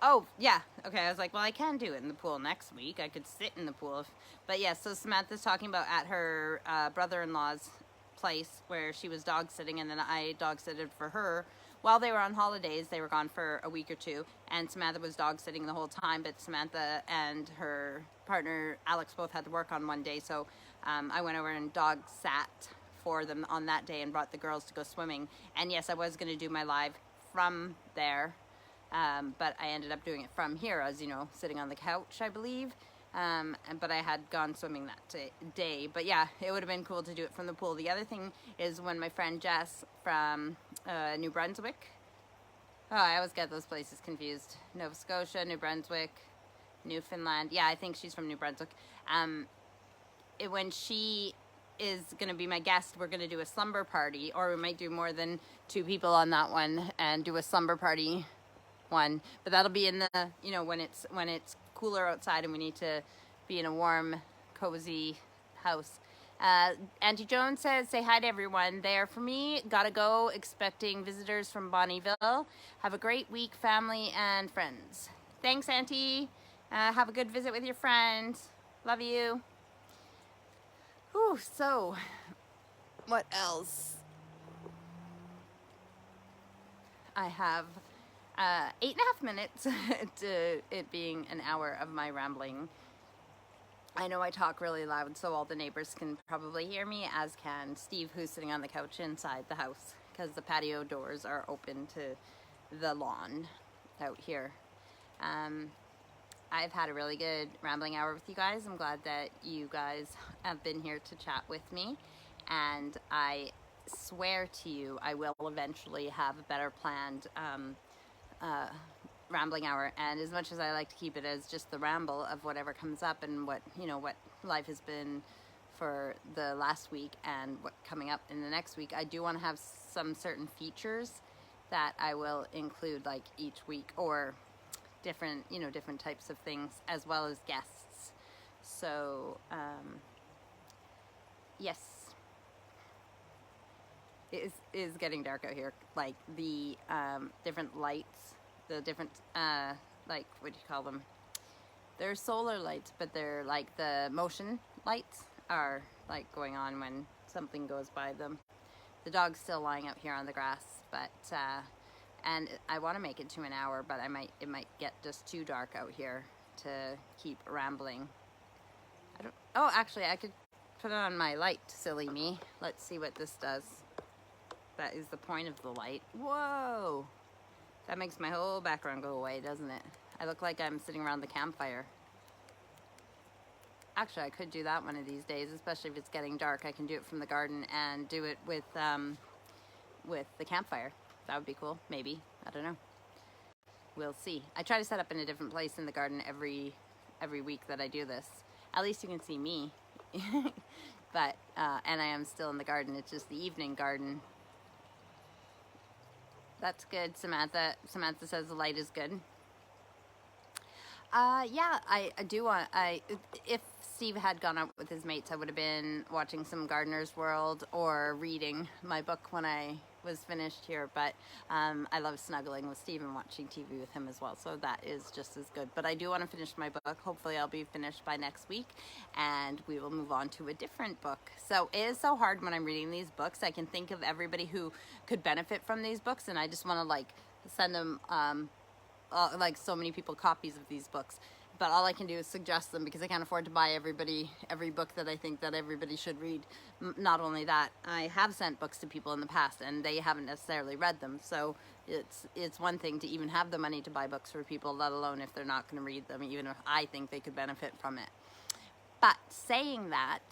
A: Oh, yeah. Okay, I was like, well, I can do it in the pool next week. I could sit in the pool. But yeah, so Samantha's talking about at her brother-in-law's place where she was dog sitting, and then I dog sitted for her while they were on holidays. They were gone for a week or two, and Samantha was dog sitting the whole time, but Samantha and her partner, Alex, both had to work on one day, so I went over and dog sat for them on that day and brought the girls to go swimming. And yes, I was going to do my live from there, but I ended up doing it from here, as you know, sitting on the couch, I believe. But I had gone swimming that day. But yeah, it would have been cool to do it from the pool. The other thing is when my friend Jess from New Brunswick, oh, I always get those places confused. Nova Scotia, New Brunswick, Newfoundland. Yeah, I think she's from New Brunswick. When she is going to be my guest, we're going to do a slumber party, or we might do more than 2 people on that one and do a slumber party one, but that'll be in the, you know, when it's cooler outside and we need to be in a warm, cozy house. Auntie Joan says, say hi to everyone there for me. Gotta go, expecting visitors from Bonnieville. Have a great week, family and friends. Thanks, Auntie. Have a good visit with your friends. Love you. Whew, so what else? I have 8.5 minutes to it being an hour of my rambling. I know I talk really loud, so all the neighbors can probably hear me, as can Steve, who's sitting on the couch inside the house, because the patio doors are open to the lawn out here. I've had a really good rambling hour with you guys. I'm glad that you guys have been here to chat with me, and I swear to you I will eventually have a better planned rambling hour. And as much as I like to keep it as just the ramble of whatever comes up and what, you know, what life has been for the last week and what coming up in the next week, I do want to have some certain features that I will include like each week, or different, you know, different types of things, as well as guests. So yes, it is getting dark out here. Like the different lights, the different like, what do you call them? They're solar lights, but they're like the motion lights are like going on when something goes by them. The dog's still lying out here on the grass, but and I want to make it to an hour, but it might get just too dark out here to keep rambling. Oh, actually, I could put on my light, silly me. Let's see what this does. That is the point of the light. Whoa! That makes my whole background go away, doesn't it? I look like I'm sitting around the campfire. Actually, I could do that one of these days, especially if it's getting dark. I can do it from the garden and do it with the campfire. That would be cool, maybe. I don't know. We'll see. I try to set up in a different place in the garden every week that I do this. At least you can see me. But, and I am still in the garden. It's just the evening garden That's good, Samantha. Samantha says the light is good. Yeah, I do want, if Steve had gone out with his mates, I would have been watching some Gardener's World or reading my book when I was finished here, but I love snuggling with Steve and watching TV with him as well, so that is just as good. But I do want to finish my book. Hopefully I'll be finished by next week, and we will move on to a different book. So it is so hard when I'm reading these books. I can think of everybody who could benefit from these books, and I just want to like send them like so many people copies of these books, but all I can do is suggest them because I can't afford to buy everybody every book that I think that everybody should read. Not only that, I have sent books to people in the past and they haven't necessarily read them, so it's one thing to even have the money to buy books for people, let alone if they're not going to read them, even if I think they could benefit from it. But saying that,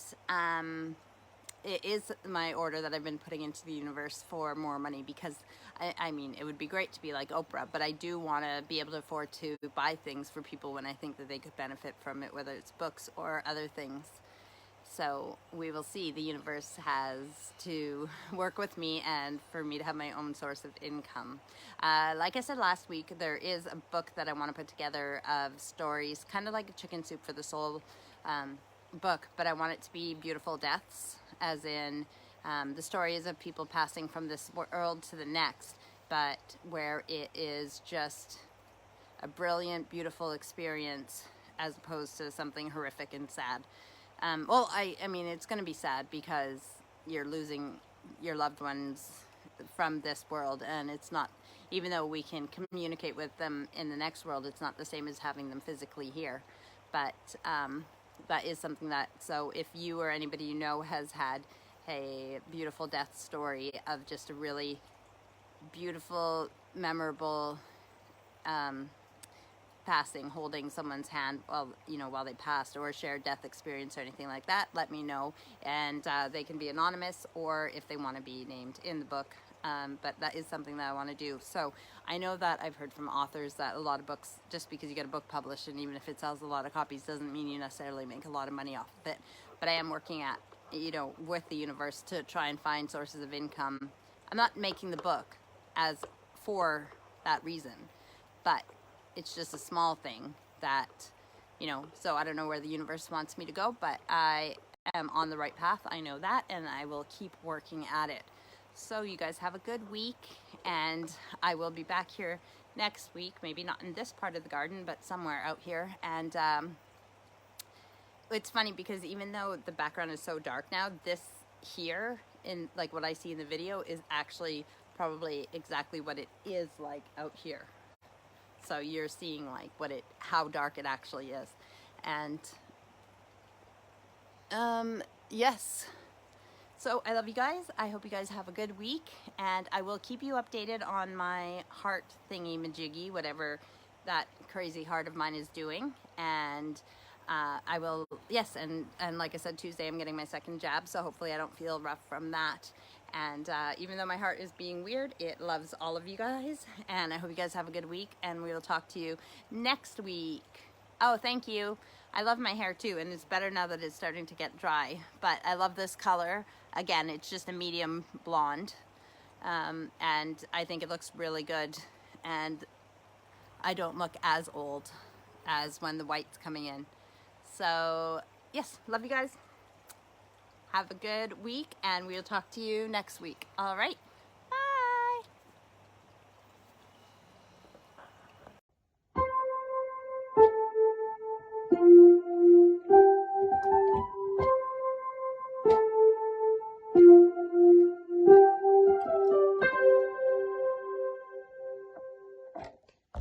A: it is my order that I've been putting into the universe for more money because I mean, it would be great to be like Oprah, but I do want to be able to afford to buy things for people when I think that they could benefit from it, whether it's books or other things. So we will see. The universe has to work with me and for me to have my own source of income. Like I said last week, there is a book that I want to put together of stories, kind of like a Chicken Soup for the Soul book, but I want it to be beautiful deaths, as in the stories of people passing from this world to the next, but where it is just a brilliant, beautiful experience as opposed to something horrific and sad. Well, I mean, it's going to be sad because you're losing your loved ones from this world, and it's not, even though we can communicate with them in the next world, it's not the same as having them physically here. But that is something that, so if you or anybody you know has had a beautiful death story of just a really beautiful, memorable passing, holding someone's hand while they passed, or a shared death experience or anything like that, let me know. And they can be anonymous or if they want to be named in the book. But that is something that I want to do. So I know that I've heard from authors that a lot of books, just because you get a book published and even if it sells a lot of copies doesn't mean you necessarily make a lot of money off of it. But I am working at, with the universe to try and find sources of income. I'm not making the book as for that reason, but it's just a small thing that, so I don't know where the universe wants me to go, but I am on the right path. I know that, and I will keep working at it. So you guys have a good week, and I will be back here next week, maybe not in this part of the garden, but somewhere out here. And it's funny because even though the background is so dark now, this here, in like what I see in the video, is actually probably exactly what it is like out here. So you're seeing like how dark it actually is. And yes. So I love you guys. I hope you guys have a good week, and I will keep you updated on my heart thingy majiggy, whatever that crazy heart of mine is doing. And I will, yes, and like I said, Tuesday I'm getting my second jab, so hopefully I don't feel rough from that. And even though my heart is being weird, it loves all of you guys, and I hope you guys have a good week, and we will talk to you next week. Oh, thank you. I love my hair too, and it's better now that it's starting to get dry, but I love this color. Again, it's just a medium blonde, and I think it looks really good, and I don't look as old as when the white's coming in. So, yes, love you guys. Have a good week, and we'll talk to you next week. All right.